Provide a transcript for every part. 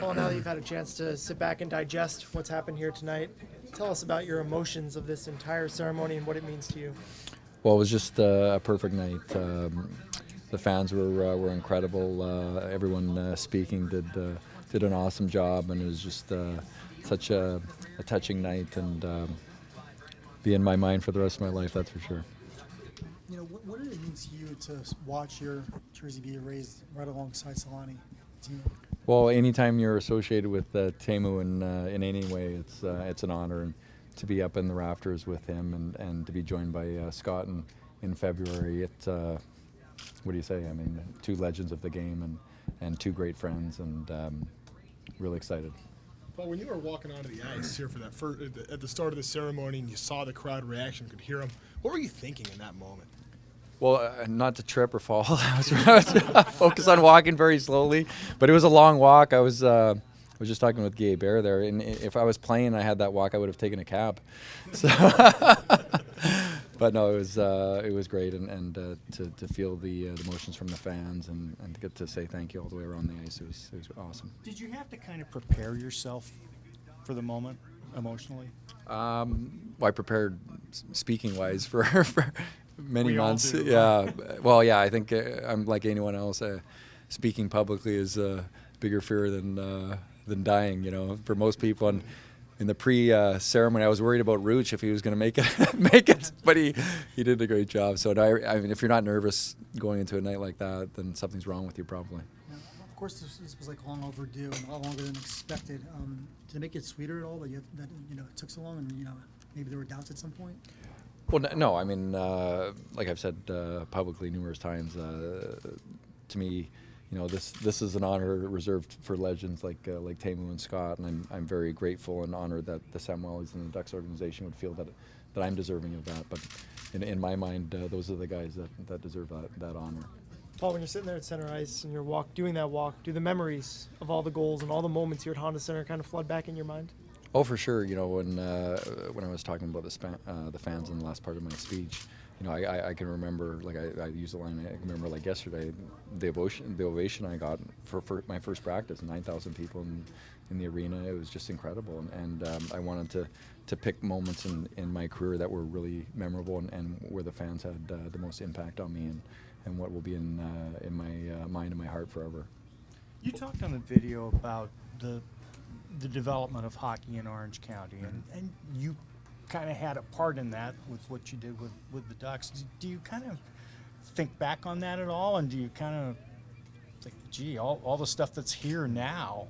Paul, now that you've had a chance to sit back and digest what's happened here tonight, tell us about your emotions of this entire ceremony and what it means to you. Well, it was just a perfect night. The fans were incredible. Everyone speaking did an awesome job, and it was just such a touching night, and be in my mind for the rest of my life. That's for sure. You know, what did it mean to you to watch your jersey be raised right alongside Solani? Well, anytime you're associated with Teemu in any way, it's an honor, and to be up in the rafters with him and to be joined by Scott in February. What do you say? I mean, two legends of the game and two great friends, and really excited. Well, when you were walking onto the ice here for that at the start of the ceremony, and you saw the crowd reaction, could hear them, what were you thinking in that moment? Well, not to trip or fall. I was focused on walking very slowly, but it was a long walk. I was just talking with Gabe Bear there, and if I was playing, I had that walk, I would have taken a cab. So, but no, it was great, and to feel the emotions from the fans and to get to say thank you all the way around the ice, it was awesome. Did you have to kind of prepare yourself for the moment emotionally? Well, I prepared speaking wise for many We all months. do. Yeah. Well, yeah. I think I'm like anyone else. Speaking publicly is a bigger fear than dying. You know, for most people. And in the pre-ceremony, I was worried about Rooch if he was going to make it, but he did a great job. So I mean, if you're not nervous going into a night like that, then something's wrong with you probably. Yeah, of course, this was like long overdue and a lot longer than expected. Did it make it sweeter at all that it took so long, and maybe there were doubts at some point? Well, no. I mean, like I've said publicly numerous times, to me, this is an honor reserved for legends like Teemu and Scott, and I'm very grateful and honored that the Samuelis and the Ducks organization would feel that I'm deserving of that. But in my mind, those are the guys that deserve that honor. Paul, when you're sitting there at center ice and you're doing that walk, do the memories of all the goals and all the moments here at Honda Center kind of flood back in your mind? Oh, for sure. When I was talking about the fans in the last part of my speech, I can remember, like I used the line, I can remember like yesterday, the ovation I got for my first practice, 9,000 people in the arena. It was just incredible, and I wanted to pick moments in my career that were really memorable and where the fans had the most impact on me and what will be in my mind and my heart forever. You talked on the video about the development of hockey in Orange County, and you kind of had a part in that with what you did with the Ducks. Do you kind of think back on that at all, and do you kind of think, gee, all the stuff that's here now,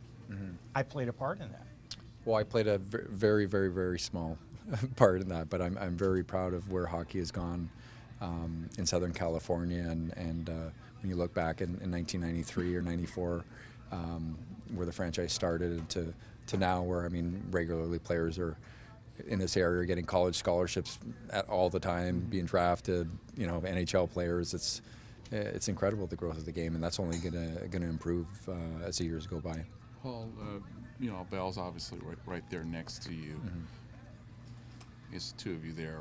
I played a part in that? Well, I played a very, very, very small part in that, but I'm very proud of where hockey has gone in Southern California, and when you look back in 1993 or 94, where the franchise started, to now where, I mean, regularly players are in this area getting college scholarships all the time, being drafted, NHL players. It's incredible, the growth of the game, and that's only gonna improve as the years go by. Paul, Bell's obviously right there next to you. It's the two of you there.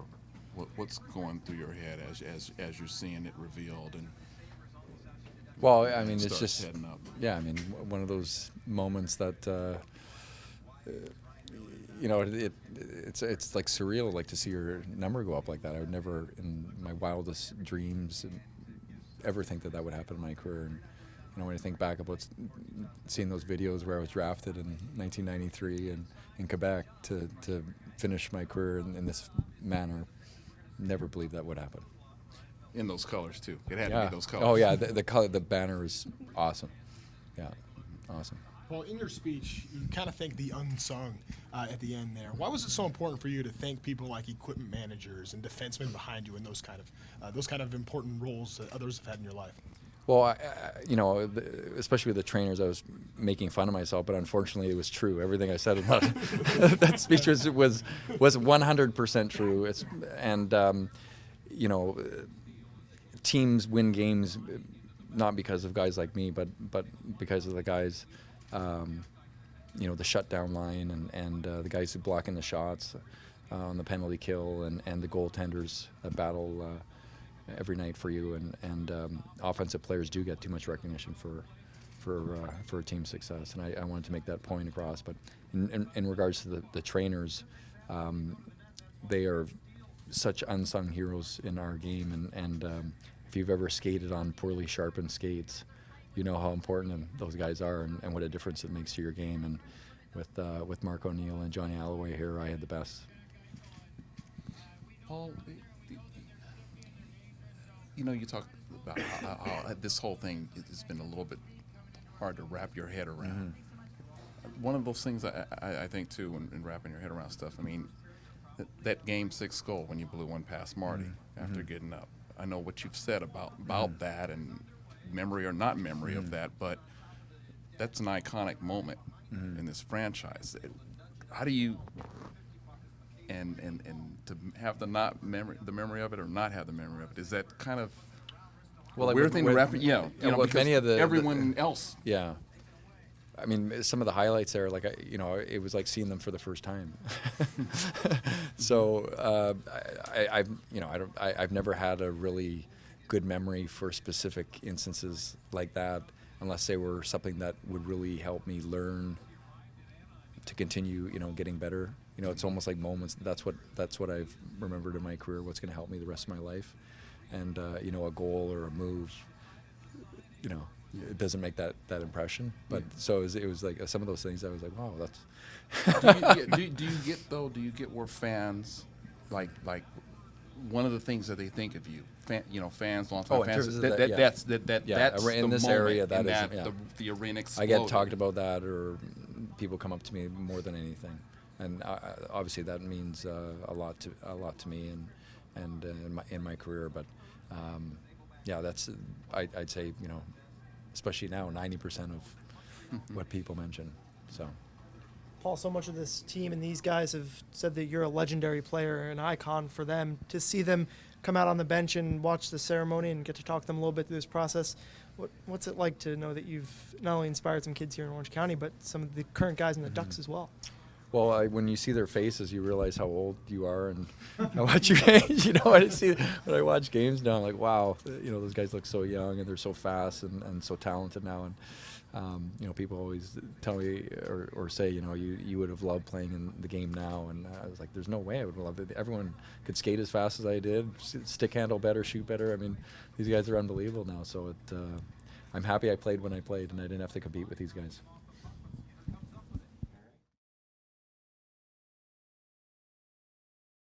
What's going through your head as you're seeing it revealed? And well, I mean, it's just heading up. Yeah. I mean, one of those moments that it's like surreal, like to see your number go up like that. I would never, in my wildest dreams, ever think that would happen in my career. And when I think back about seeing those videos where I was drafted in 1993 and in Quebec to finish my career in this manner, never believed that would happen. In those colors too. It had to be those colors. Oh yeah, the color, the banner is awesome. Yeah, awesome. Well, in your speech, you kind of thanked the unsung at the end there. Why was it so important for you to thank people like equipment managers and defensemen behind you in those kind of important roles that others have had in your life? Well, especially with the trainers, I was making fun of myself, but unfortunately, it was true. Everything I said about that speech was 100% true. Teams win games not because of guys like me, but because of the guys, the shutdown line and the guys who blocking the shots on the penalty kill and the goaltenders that battle every night for you. And offensive players do get too much recognition for for a team's success, and I wanted to make that point across. But in regards to the trainers, they are such unsung heroes in our game, and if you've ever skated on poorly sharpened skates, you know how important those guys are, and what a difference it makes to your game. And with Mark O'Neill and Johnny Alloway here, I had the best. Paul, you know, you talk about how this whole thing has been a little bit hard to wrap your head around. One of those things I think too, in wrapping your head around stuff, I mean, that Game 6 goal when you blew one past Marty after getting up. I know what you've said about that and memory or not memory of that, but that's an iconic moment in this franchise. How do you and to have the memory of it or not have the memory of it, is that kind of a weird thing to wrap it? Yeah, you know, with because many of everyone else. Yeah. I mean, some of the highlights there, like, it was like seeing them for the first time. So I've never had a really good memory for specific instances like that, unless they were something that would really help me learn to continue, getting better. It's almost like moments. That's what I've remembered in my career. What's going to help me the rest of my life, and a goal or a move, it doesn't make that impression. But so it was like some of those things I was like, wow, that's. do you get where fans like one of the things that they think of you, fans, longtime fans, terms of that's in the this moment area and that is, the arena I exploded. get talked about that, or people come up to me more than anything, and obviously that means a lot to me and in my career. But that's I'd say especially now 90% of what people mention. So. Paul, so much of this team and these guys have said that you're a legendary player, an icon for them. To see them come out on the bench and watch the ceremony and get to talk to them a little bit through this process, what's it like to know that you've not only inspired some kids here in Orange County, but some of the current guys in the Ducks as well? Well, when you see their faces, you realize how old you are, and how much you age. When I watch games now, I'm like, wow, those guys look so young and they're so fast and so talented now. And people always tell me or say, you would have loved playing in the game now, and I was like, there's no way I would have loved it. Everyone could skate as fast as I did, stick handle better, shoot better. I mean, these guys are unbelievable now. So I'm happy I played when I played, and I didn't have to compete with these guys.